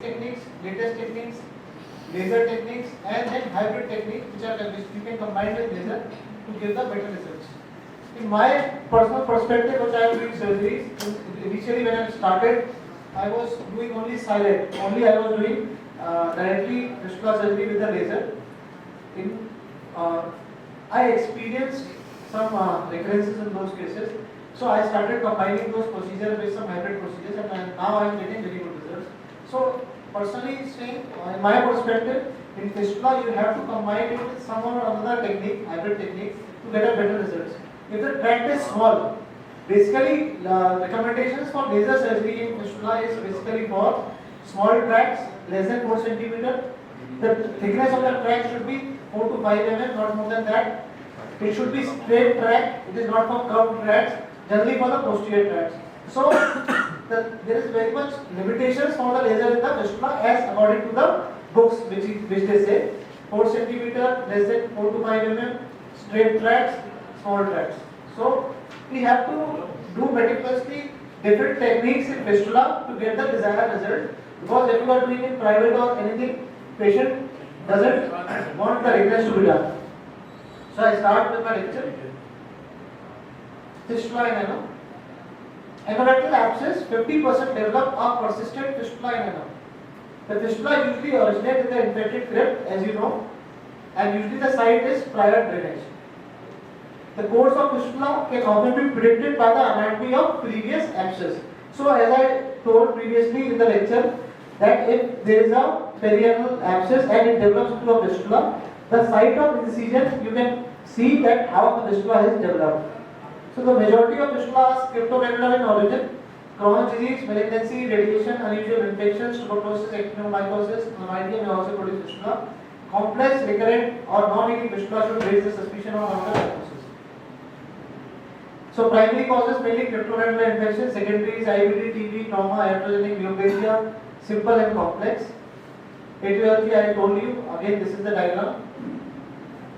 techniques, latest techniques, laser techniques, and then hybrid techniques, which you can combine with laser to give the better results. In my personal perspective, which I am doing surgeries, initially when I started, I was doing only silent. Only I was doing directly fistula surgery with the laser. I experienced some recurrences in those cases. So I started combining those procedures with some hybrid procedures, and now I am getting very good results. So personally saying, in my perspective, in fistula you have to combine it with some or another technique, hybrid technique, to get a better results. If the tract is small, basically recommendations for laser surgery in fistula is basically for small tracts less than 4 centimeter. The thickness of the tract should be 4 to 5 mm, not more than that. It should be straight tract. It is not for curved tracts. Generally for the posterior tracts. So there is very much limitations for the laser in the fistula as according to the books which they say 4 centimeter, less than 4 to 5 mm, straight tracts, small tracts. So we have to do meticulously different techniques in fistula to get the desired result. Because if you are doing in private or anything, patient doesn't want the regress to be done. So I start with my lecture. Fistula in ano. Anorectal abscess 50% develop a persistent fistula in ano. The fistula usually originates in the infected crypt, as you know, and usually the site is prior drainage. The course of fistula can often be predicted by the anatomy of previous abscess. So as I told previously in the lecture, that if there is a perianal abscess and it develops into a fistula, the site of incision you can see that how the fistula has developed. So the majority of fistula are cryptogranular in origin. Crohn's disease, malignancy, radiation, unusual infections, tuberculosis, actinomycosis, chlamydia may also produce fistula. Complex, recurrent or non-healing fistula should raise the suspicion of diagnosis. So primary causes mainly cryptogranular infections, secondaries IBD, TB, trauma, iatrogenic neoplasia, simple and complex. Etiology I told you, again this is the diagram.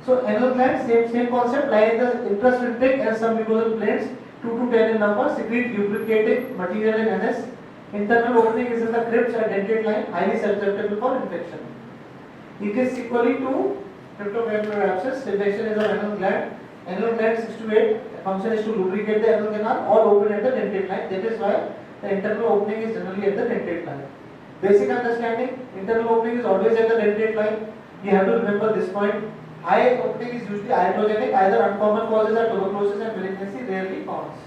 So anal glands, same concept, lie in the intrasphincteric and submucosal planes, 2 to 10 in number, secrete lubricating material in anus. Internal opening is in the crypts and dentate line, highly susceptible for infection. It is equally to cryptogranular abscess. Infection is of anal gland. Anal gland 6 to 8. Function is to lubricate the anal canal or open at the dentate line. That is why the internal opening is generally at the dentate line. Basic understanding: internal opening is always at the dentate line. You have to remember this point. High opening is usually iatrogenic, either uncommon causes are tuberculosis and malignancy, rarely counts.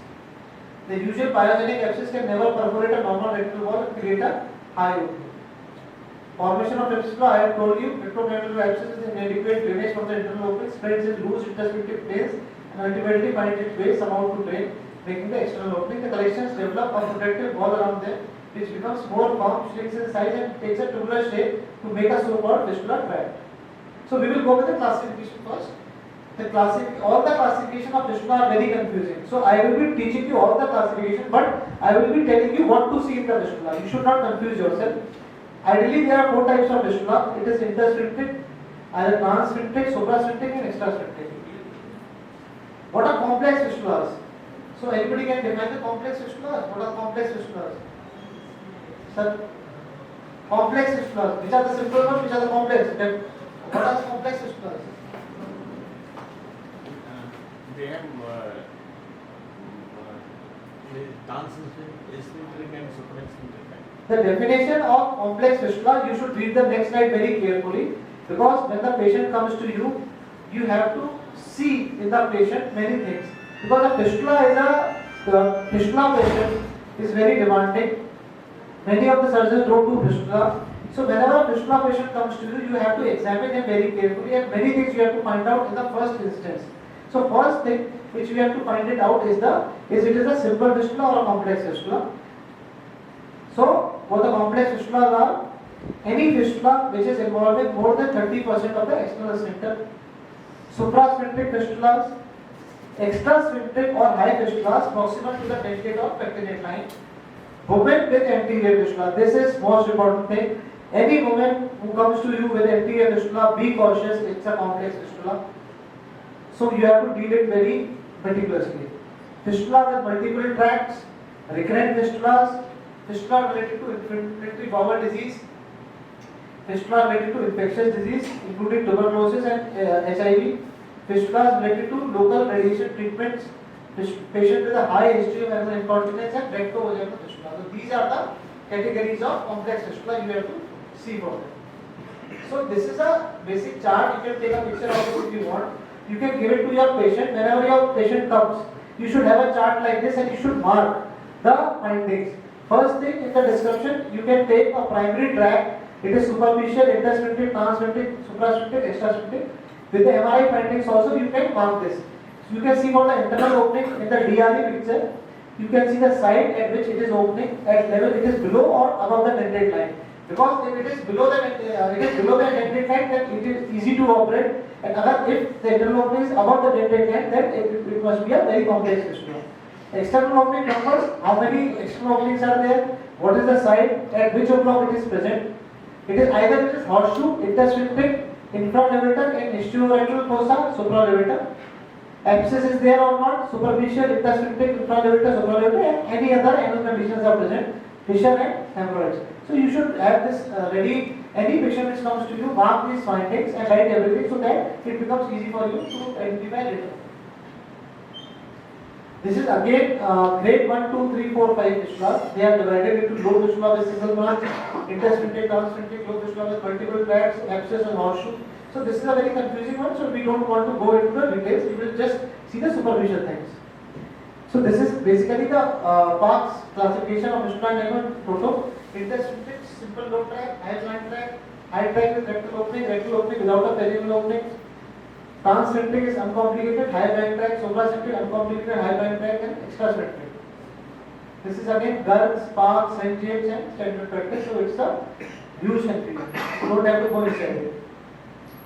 The usual pyogenic abscess can never perforate a normal rectal wall and create a high opening. Formation of fistula, I have told you, cryptogranular abscess is inadequate drainage from the internal opening, spreads in loose intersphincteric planes and ultimately finds its way somehow to drain, making the external opening. The collections develop a protective wall around them, which becomes more firm, shrinks in size and takes a tubular shape to make a so-called fistula tract. So we will go with the classification first. All the classification of fistula are very confusing. So I will be teaching you all the classification, but I will be telling you what to see in the fistula. You should not confuse yourself. Ideally, there are 4 types of fistula. It is intersphincteric, either transsphincteric, suprasphincteric, and extrasphincteric. What are complex fistulas? So anybody can define the complex fistulas. What are complex fistulas? Sir, complex fistulas. Which are the simple ones? Which are the complex? What are the complex fistulas? They have transsphincteric and suprasphincteric. The definition of complex fistula, you should read the next slide very carefully, because when the patient comes to you, you have to see in the patient many things. Because a fistula patient is very demanding. Many of the surgeons don't do fistula. So whenever a fistula patient comes to you, you have to examine him very carefully, and many things you have to find out in the first instance. So first thing which we have to find it out is it is a simple fistula or a complex fistula. So what the complex fistulas are: any fistula which is involving more than 30% of the external sphincter, suprasphincteric fistulas, extrasphincteric or high fistulas proximal to the dentate or pectinate line, women with anterior fistula. This is most important thing. Any woman who comes to you with anterior fistula, be cautious, it's a complex fistula. So you have to deal it very meticulously. Fistula with multiple tracts, recurrent fistulas, fistula related to inflammatory bowel disease, fistula related to infectious disease including tuberculosis and HIV. Fistula related to local radiation treatments. Patient with a high history of anal incontinence and rectovaginal fistula. So these are the categories of complex fistula you have to see for them. So this is a basic chart. You can take a picture of it if you want. You can give it to your patient. Whenever your patient comes, you should have a chart like this and you should mark the findings. First thing in the description, you can take a primary tract. It is superficial, intersphincteric, transsphincteric, suprasphincteric, extrasphincteric. With the MRI findings also, you can mark this. So you can see for the internal opening in the DRE picture. You can see the side at which it is opening. At level it is below or above the dentate line. Because if it is below the dentate line, then it is easy to operate. And if the internal opening is above the dentate line, then it must be a very complex fistula. External opening numbers, how many external openings are there? What is the side? At which oblong it is present? It is either it is horseshoe, intersphincteric, infralevator, and ischiorectal fossa, supralevator. Abscess is there or not? Superficial, intersphincteric, infralevator, supralevator, and any other anal conditions are present. Fissure and hemorrhoids. So you should have this ready. Any patient which comes to you, mark these findings and write everything so that it becomes easy for you to identify later. This is again grade 1, 2, 3, 4, 5 fistulas. They are divided into low fistula with single branch, intersphincteric, transsphincteric, low fistula with multiple tracts, abscess and horseshoe. So this is a very confusing one, so we don't want to go into the details. We will just see the superficial things. So this is basically the Parkes classification of fistula and proto. Intersphincteric, simple low tract, high flank tract, high tract with rectal opening without a perineal opening. Transsphincteric is uncomplicated, high flank tract, suprasphincteric uncomplicated, high flank tract, and extrasphincteric. This is again Girls, Parkes, St. James, and standard practice. So it's a huge country. You don't have to go inside it.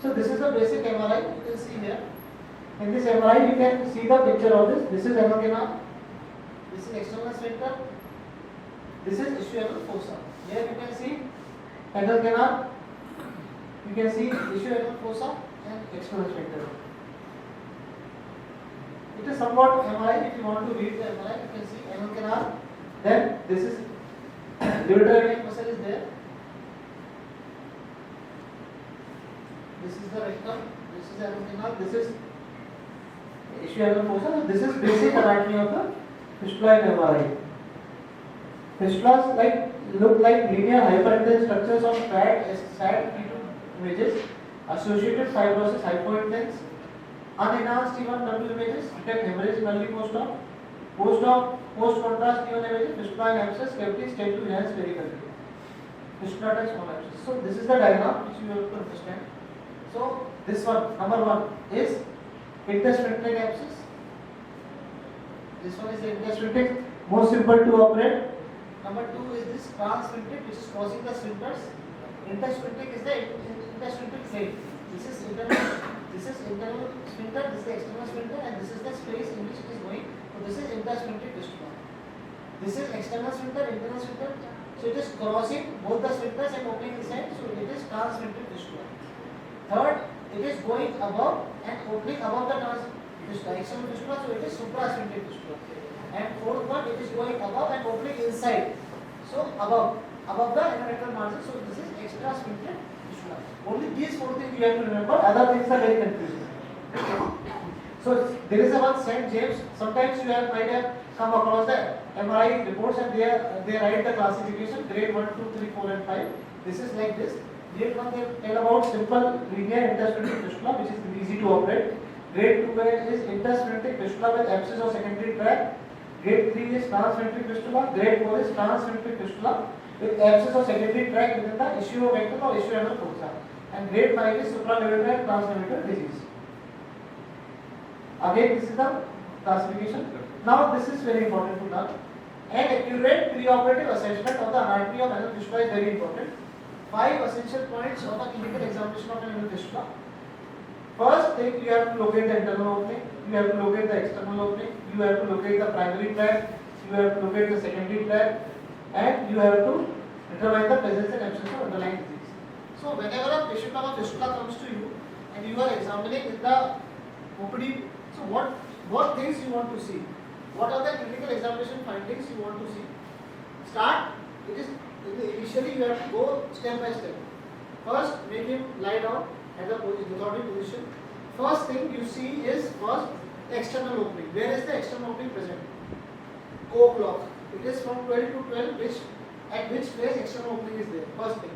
So this is the basic MRI. You can see here. In this MRI, you can see the picture of this. This is anal canal. This is external sphincter. This is ischial fossa. Here you can see anal canal. You can see ischial fossa and external sphincter. It is somewhat MRI. If you want to read the MRI, you can see anal canal. Then this is levator muscle is there. This is the rectum. This is anal canal. This is ischial fossa. This is basic anatomy of the fistula in MRI. Fistulas look like linear hyperintense structures of sad fetal images, associated fibrosis hypointense, unenhanced T1W images, detect hemorrhage early post-op, post-contrast T1 images, fistula and abscess cavities tend to enhance pericardity. Fistula type small abscess. So this is the diagram which you have to understand. So this one, number 1 is intersphincteric abscess. This one is the intersphincteric, most simple to operate. Number 2 is this transsphincteric, which is crossing the sphincters. Intersphincteric is the intersphincteric vein. This is internal sphincter, this is the external sphincter, and this is the space in which it is going. So this is intersphincteric fistula. This is external sphincter, internal sphincter. So it is crossing both the sphincters and opening inside. So it is transsphincteric fistula. Third, it is going above and opening above the external fistula. So it is suprasphincteric fistula. And fourth one, it is going above and opening inside. So above the anal margin. So this is extrasphincteric fistula. Only these 4 things you have to remember. Other things are very confusing. So there is a one St. James. Sometimes you might have come across the MRI reports and they write the classification grade 1, 2, 3, 4, and 5. This is like this. Grade 1 they tell about simple linear intersphincteric fistula, which is easy to operate. Grade 2 is intersphincteric fistula with abscess or secondary tract. Grade 3 is transsphincteric fistula. Grade 4 is transsphincteric fistula with abscess or secondary tract within the ischiorectal or ischioanal fossa. And grade 5 is supralevator and translevator disease. Again, this is the classification. Now, this is very important to learn. An accurate preoperative assessment of the anatomy of anal fistula is very important. 5 essential points of a clinical examination of an anal fistula. First thing, you have to locate the internal opening, you have to locate the external opening, you have to locate the primary tract, you have to locate the secondary tract, and you have to determine the presence and absence of underlying disease. So, whenever a patient of a fistula comes to you and you are examining in the OPD, so what things you want to see? What are the clinical examination findings you want to see? Initially you have to go step by step. First, make him lie down at the orthotic position. First thing you see is first external opening. Where is the external opening present? O-block. It is from 12 to 12, at which place external opening is there. First thing.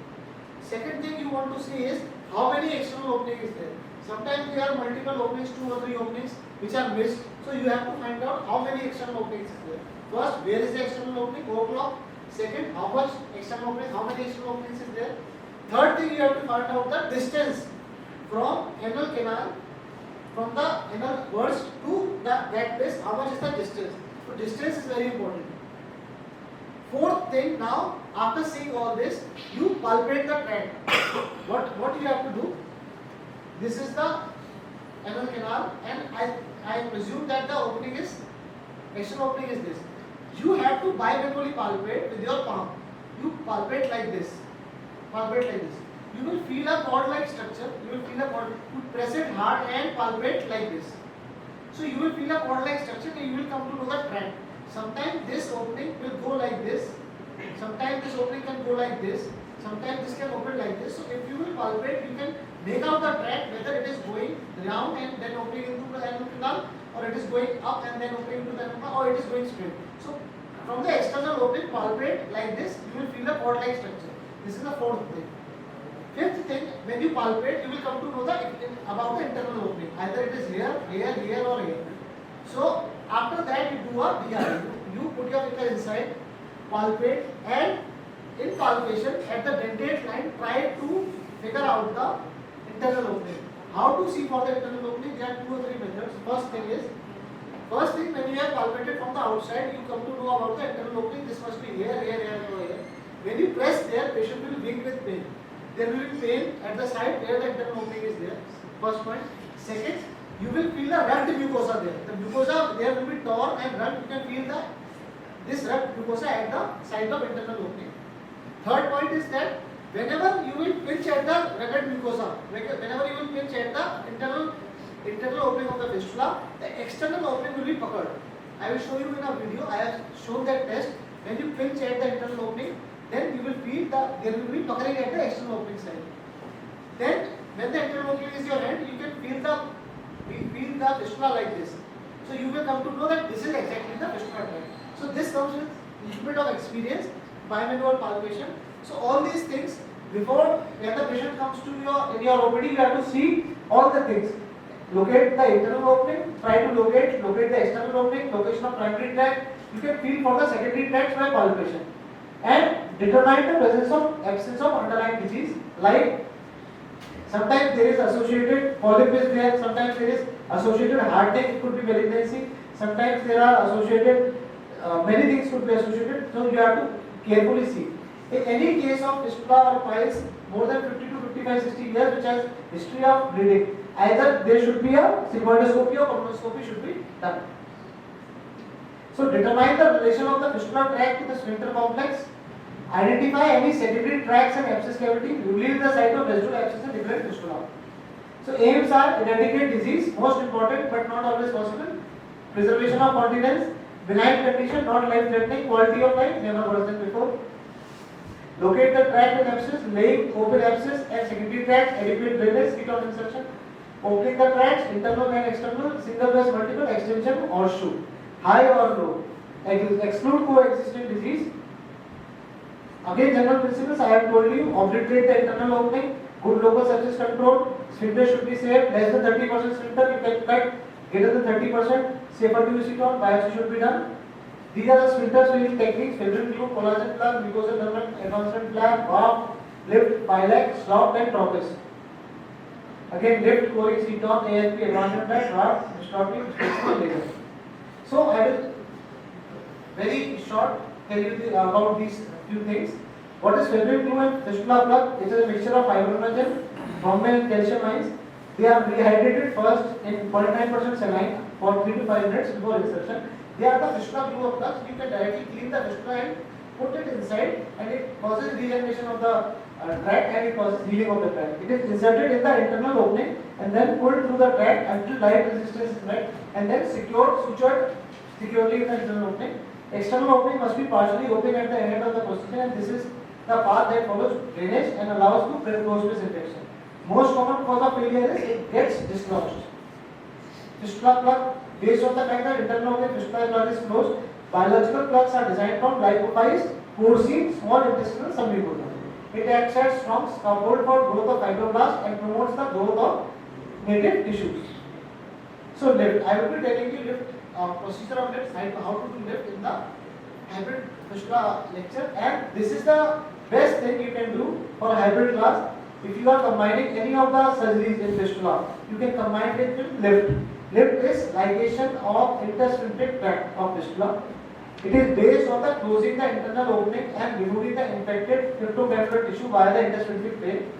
Second thing you want to see is how many external opening is there. Sometimes there are multiple openings, 2 or 3 openings which are missed. So you have to find out how many external openings is there. First, where is the external opening? O-block. Second, how much external opening? How many external openings is there? Third thing, you have to find out the distance from anal canal, from the anal burst to that place. How much is the distance? So distance is very important. Fourth thing, now after seeing all this, you palpate the tract. What you have to do? This is the anal canal, and I presume that the opening is external opening is this. You have to bimanually palpate with your palm. You palpate like this. Palpate like this. You will feel a cord-like structure. You will feel a cord. You press it hard and palpate like this. So you will feel a cord-like structure, and you will come to know the tract. Sometimes this opening will go like this. Sometimes this opening can go like this. Sometimes this can open like this. So if you will palpate, you can make out the tract whether it is going down and then opening into the anal canal, or it is going up and then opening into the anal canal, or it is going straight. So from the external opening, palpate like this, you will feel a cord-like structure. This is the fourth thing. Fifth thing, when you palpate, you will come to know about the internal opening. Either it is here, here, here, or here. So after that, you do a DRE. You put your finger inside, palpate, and in palpation at the dentate line, try to figure out the internal opening. How to see for the internal opening? There are 2 or 3 methods. First thing, when you have palpated from the outside, you come to know about the internal opening. This must be here, here, here, or here. When you press there, patient will wink with pain. There will be pain at the side where the internal opening is there. First point. Second, you will feel the rugged mucosa there. The mucosa there will be torn and rugged. You can feel this rugged mucosa at the side of internal opening. Third point is that whenever you will pinch at the rugged mucosa, whenever you will pinch at the internal opening of the fistula, the external opening will be puckered. I will show you in a video. I have shown that test. When you pinch at the internal opening, then you will feel there will be puckering at the external opening side. Then when the internal opening is your hand, you can feel the fistula like this. So you will come to know that this is exactly the fistula tract. So this comes with a little bit of experience, bimanual palpation. So all these things, before when the patient comes to in your OPD, you have to see all the things. Locate the internal opening, try to locate the external opening, location of primary tract. You can feel for the secondary tracts by palpation. And determine the presence of absence of underlying disease, like sometimes there is associated polyp is there, sometimes there is associated hardening, it could be malignancy, sometimes there are associated many things could be associated, so you have to carefully see. In any case of fistula or piles more than 50 to 55, 60 years which has history of bleeding, either there should be a sigmoidoscopy or colonoscopy should be done. So determine the relation of the fistula tract to the sphincter complex. Identify any secondary tracts and abscess cavity. Reveal the site of residual abscess and different fistula. So aims are eradicate disease, most important but not always possible. Preservation of continence, benign condition, not life-threatening, quality of life, never worse than before. Locate the tract and abscess, laying open abscess and secondary tract, adequate drainage, kit of insertion. Opening the tracts, internal and external, single breast, multiple, extension or shoe. High or low. Exclude coexisting disease. Again, general principles I have told you: obliterate the internal opening, good local sepsis control, sphincter should be safe, less than 30% sphincter you can cut, greater than 30%, safer to use it on, biopsy should be done. These are the sphincter screening techniques: fibrin glue, collagen plug, mucosal dermal, advancement plug, warp, lift, bilac, slop and tropics. Again, lift, coring, seton, ASP, advancement plug, warp, dystrophy, specific laser. So I will very short tell you about these few things. What is fibrin glue and fistula plug? It is a mixture of fibrinogen, bromine and calcium ions. They are rehydrated first in 0.9% saline for 3 to 5 minutes before insertion. They are the fistula glue of plugs. You can directly clean the fistula and put it inside, and it causes regeneration of the tract and it causes healing of the tract. It is inserted in the internal opening and then pulled through the tract until light resistance is met, and then sutured securely in the internal opening. External opening must be partially open at the end of the procedure, and this is the path that follows drainage and allows to close space infection. Most common cause of failure is it gets dislodged. Fistula plug, based on the fact that internal organ fistula plug is closed, biological plugs are designed from lipopized, porcine, small intestinal submucosa. It acts as strong scaffold for growth of fibroblasts and promotes the growth of native tissues. So lift, I will be telling you lift procedure of lift, how to do lift in the hybrid fistula lecture, and this is the best thing you can do for a hybrid class. If you are combining any of the surgeries in fistula, you can combine it with lift. Lift is ligation of intersphincteric tract of fistula. It is based on the closing the internal opening and removing the infected cryptograndular tissue via the intersphincteric vein.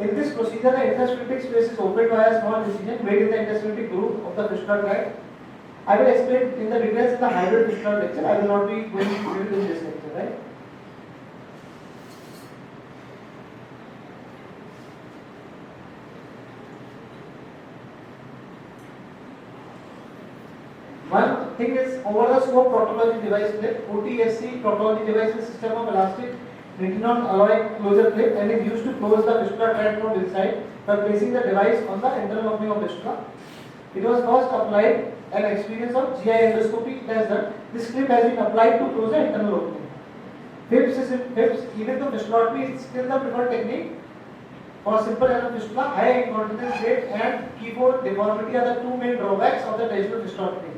In this procedure, the intersphincteric space is opened by a small incision made in the intersphincteric groove of the fistula tract. I will explain in the details in the hybrid fistula lecture. I will not be going into this lecture, right? One thing is over the scope proctology device clip. OTSC proctology device is a system of elastic Nitinol alloy closure clip and is used to close the fistula tract from inside by placing the device on the internal opening of fistula. It was first applied an experience of GI endoscopy. It has done. This clip has been applied to close the internal opening. FIPS, even though fistulotomy is still the preferred technique for simple anal fistula, high incontinence rate and keyboard deformity are the two main drawbacks of the traditional fistulotomy.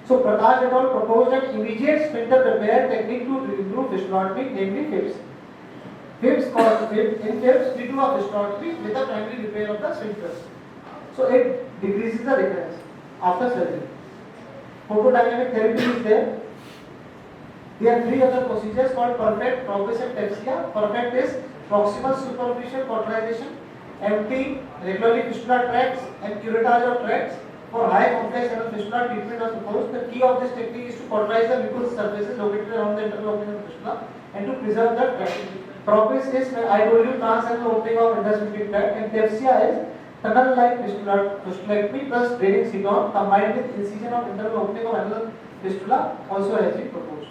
So Prakash et al. Proposed an immediate sphincter repair technique to improve fistulotomy, namely FIPS. In FIPS, we do a fistulotomy with a primary repair of the sphincters. So it decreases the recurrence after surgery. Photodynamic therapy is there. There are three other procedures called perfect, propus and tepsia. Perfect is proximal superficial cauterization, emptying regularly fistula tracts and curettage of tracts. For high complex anal fistula treatment of proposed, the key of this technique is to cauterize the mucous surfaces located around the internal opening of the fistula and to preserve the tract. Propus is, I told you, transanal opening of intersphincteric tract, and tepsia is tunnel-like fistulectomy plus draining ceton combined with incision of internal opening of anal fistula also has been proposed.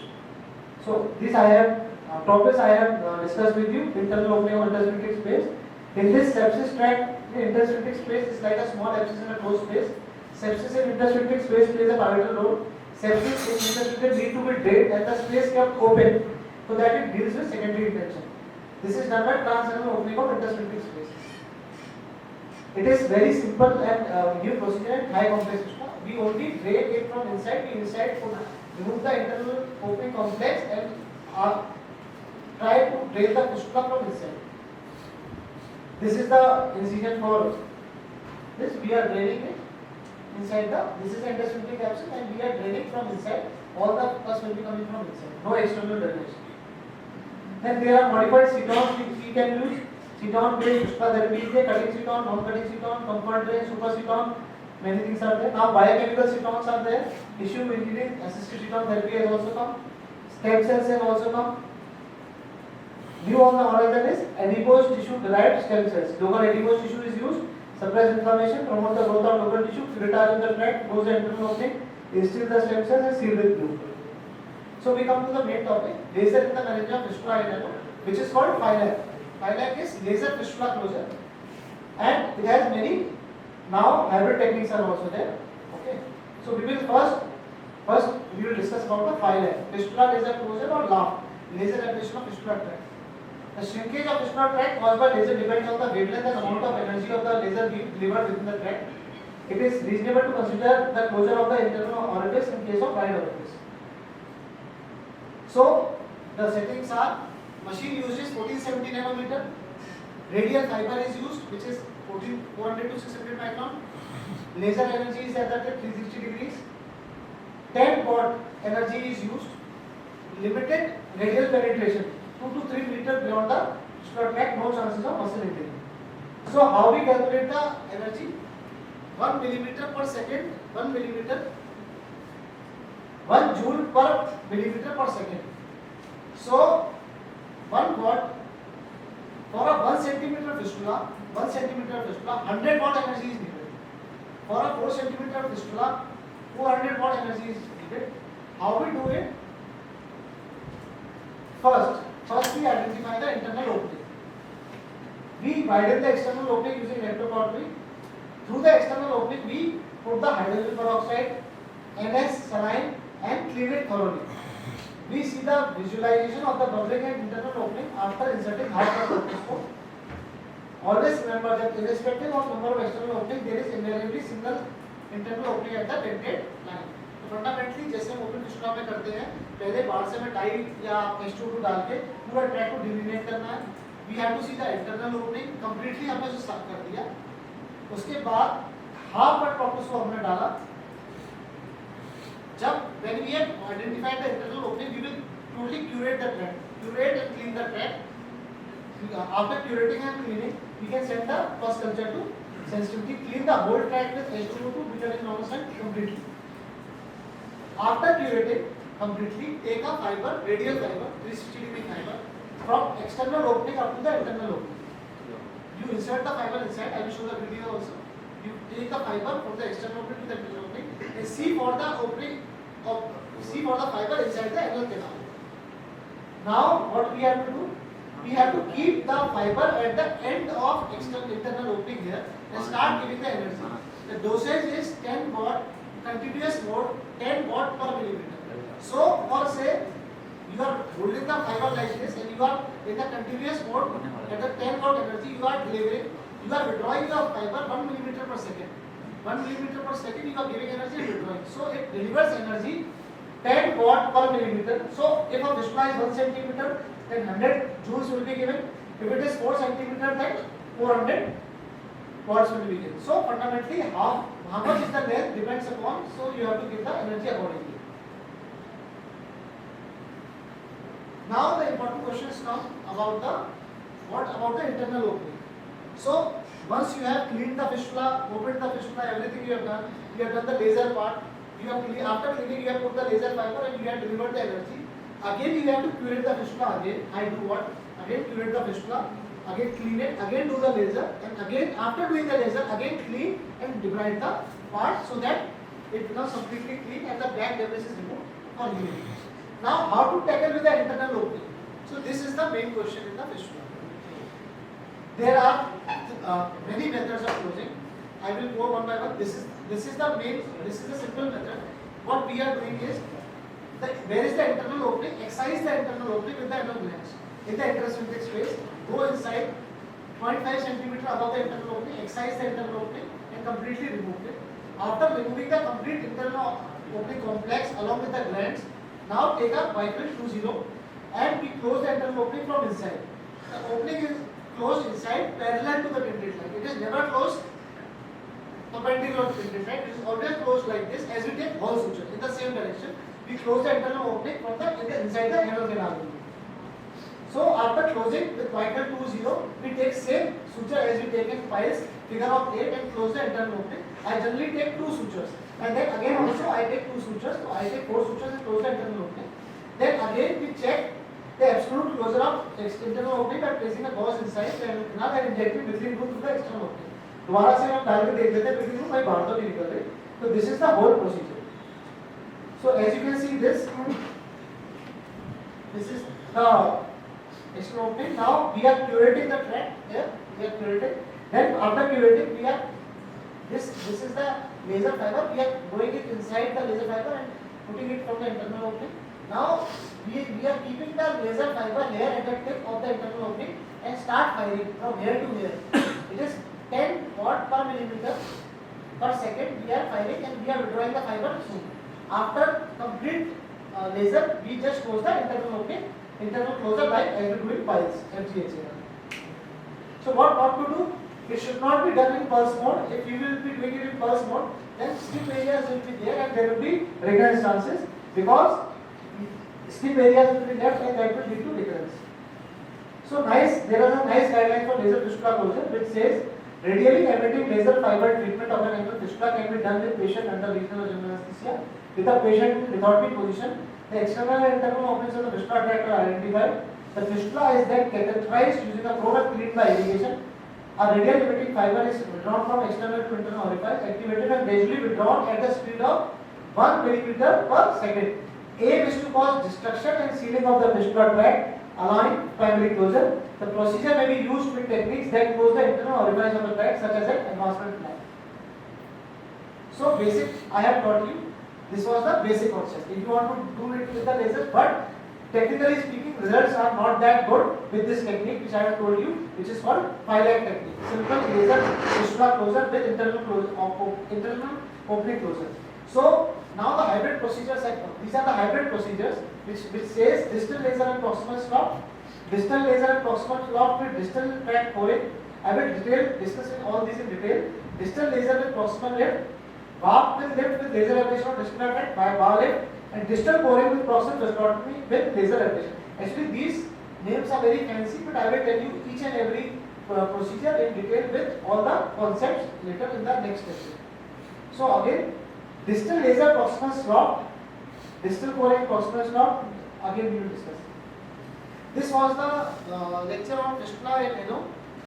So this I have, propus I have discussed with you, internal opening of intersphincteric space. In this sepsis tract, the intersphincteric space is like a small abscess in a closed space. Sepsis in intersphincteric space plays a pivotal role. Sepsis in intersphincteric need to be drained and the space kept open so that it deals with secondary infection. This is done by transanal opening of intersphincteric space. It is very simple and new procedure and high complex fistula. We only drain it from inside. We remove the internal opening complex and try to drain the fistula from inside. This is the incision for this. We are draining it inside the. This is the intersphincteric abscess and we are draining from inside. All the pus will be coming from inside. No external drainage. Then there are modified cetons which we can use. Ceton based fistula therapy is there. Cutting ceton, non-cutting ceton, comfort drain, super ceton. Many things are there. Now biochemical cetons are there. Tissue engineering assisted ceton therapy has also come. Stem cells have also come. New on the horizon is adipose tissue derived stem cells. Local adipose tissue is used. Suppress inflammation, promote the growth of local tissue, curettage of the tract, close the internal opening, instill the stem cells and seal with glue. So we come to the main topic, laser in the management of fistula in anal, which is called PHYLAC. PHYLAC is laser fistula closure, and it has many. Now hybrid techniques are also there. Okay. So we will first we will discuss about the PHYLAC, fistula laser closure or LAF, laser ablation of fistula tract. The shrinkage of fistula tract caused by laser depends on the wavelength and amount of energy of the laser beam delivered within the tract. It is reasonable to consider the closure of the internal orifice in case of wide orifice. So the settings are: machine used is 1470 nanometer, radial fiber is used which is 400 to 600 micron, laser energy is at 360 degrees, 10 watt energy is used, limited radial penetration 2 to 3 meters beyond the fistula tract, no chances of muscle injury. So how we calculate the energy? 1 millimeter per second, 1 millimeter, 1 joule per millimeter per second. So 1 watt for a 1 centimeter fistula, 100 watt energy is needed. For a 4 centimeter fistula, 400 watt energy is needed. How we do it? First, First we identify the internal opening. We widen the external opening using electrocautery. Through the external opening we put the hydrogen peroxide, NS saline and clean it thoroughly. We see the visualization of the bubbling and internal opening after inserting half the microscope. Always remember that irrespective of number of external opening, there is invariably single internal opening at the dentate line. तो fundamentally जैसे हम open fistula में करते हैं, पहले बाहर से में टाई या H2O डाल के पूरा ट्रैक को डिलिनेट करना है. We have to see the internal opening completely हमने उसे साफ कर दिया. उसके बाद हाफ कट प्रोक्टोस्कोप हमने डाला. जब when we have identified the internal opening, we will totally curate the track, curate and clean the track. After curating and cleaning, we can send the first culture to sensitivity, clean the whole track with H2O2 butadiene monoxide completely. After curating completely, take a fiber, radial fiber, 360 degree fiber, from external opening up to the internal opening. You insert the fiber inside. I will show the video also. You take the fiber from the external opening to the internal opening and see for the opening of the fiber inside the anal canal. Now, what we have to do? We have to keep the fiber at the end of internal opening here and start giving the energy. The dosage is 10 watt, continuous mode, 10 watt per millimeter. So, for say, you are holding the fiber like this and you are in the continuous mode at the 10 watt energy you are delivering, you are withdrawing your fiber 1 millimeter per second. 1 millimeter per second you are giving energy and withdrawing. So, it delivers energy 10 watt per millimeter. So, if a fistula is 1 centimeter, then 100 joules will be given. If it is 4 centimeter, then 400 watts will be given. So fundamentally, how much is the length depends upon. So you have to give the energy accordingly. Now the important questions come about what about the internal opening. So once you have cleaned the fistula, opened the fistula, everything you have done the laser part. After cleaning, you have put the laser fiber and you have delivered the energy. Again you have to curate the fistula again. I do what? Again curate the fistula, again clean it, again do the laser, and again after doing the laser, again clean and debride the part so that it becomes completely clean and the black debris is removed for healing. Now how to tackle with the internal opening? So this is the main question in the fistula. There are many methods of closing. I will go one by one. This is the simple method. What we are doing is, where is the internal opening? Excise the internal opening with the anal glands. In the intrasymphytic space, go inside 0.5 centimeter above the internal opening, excise the internal opening and completely remove it. After removing the complete internal opening complex along with the glands, now take a Bicryl 2.0 and we close the internal opening from inside. The opening is closed inside parallel to the dentate line. It is never closed perpendicular to the dentate line. It is always closed like this as we take whole suture in the same direction. We close the internal opening from inside the anal canal. So after closing with Bicryl 2.0, we take same suture as we take in files, figure of 8 and close the internal opening. I generally take 2 sutures and then again also I take 2 sutures. So I take 4 sutures and close the internal opening. Then again we check the absolute closure of internal opening by placing a gauze inside the anal canal and injecting between root through the external opening. दोबारा से हम डाल के देख लेते हैं between root भाई बाहर तो नहीं निकल रही. So this is the whole procedure. So as you can see this is the external opening. Now we are curating the track here. We are curating. Then after curating, we are this is the laser fiber. We are going it inside the laser fiber and putting it from the internal opening. Now we are keeping the laser fiber layer at the tip of the internal opening and start firing from here to here. It is 10 watt per millimeter per second. We are firing and we are withdrawing the fiber soon. After complete laser, we just close the internal opening. Internal closure like as we do in piles, FGHA. So what to do? It should not be done in pulse mode. If you will be doing it in pulse mode, then skip areas will be there and there will be recurrence chances because skip areas will be left and that will lead to recurrence. So there are some nice guidelines for laser fistula closure which says radially emitting laser fiber treatment of an anal fistula can be done with patient under regional general anesthesia with the patient in lithotomy position. The external and internal openings of the fistula tract are identified. The fistula is then catheterized using a probe and cleaned by irrigation. A radial emitting fiber is withdrawn from external to internal orifice, activated and gradually withdrawn at the speed of 1 millimeter per second. Aim is to cause destruction and sealing of the fistula tract. allowing primary closure. The procedure may be used with techniques that close the internal orifice of the tract, such as an advancement plan. So basic, I have taught you. This was the basic concept. If you want to do it with the laser, but technically speaking, results are not that good with this technique which I have told you, which is called Phylack technique. Simple laser fistula closure with internal opening closure. So now the hybrid procedures have come. These are the hybrid procedures which says distal laser and proximal slot, distal laser and proximal slot with distal tract coring. I will discuss all these in detail. Distal laser with proximal lift, warp with lift with laser ablation of distal tract by bar lift, and distal coring with proximal gasterotomy with laser ablation. Actually, these names are very fancy, but I will tell you each and every procedure in detail with all the concepts later in the next lecture. So again, distal laser proximal slot, distal coring proximal slot, again we will discuss. This was the lecture on fistula and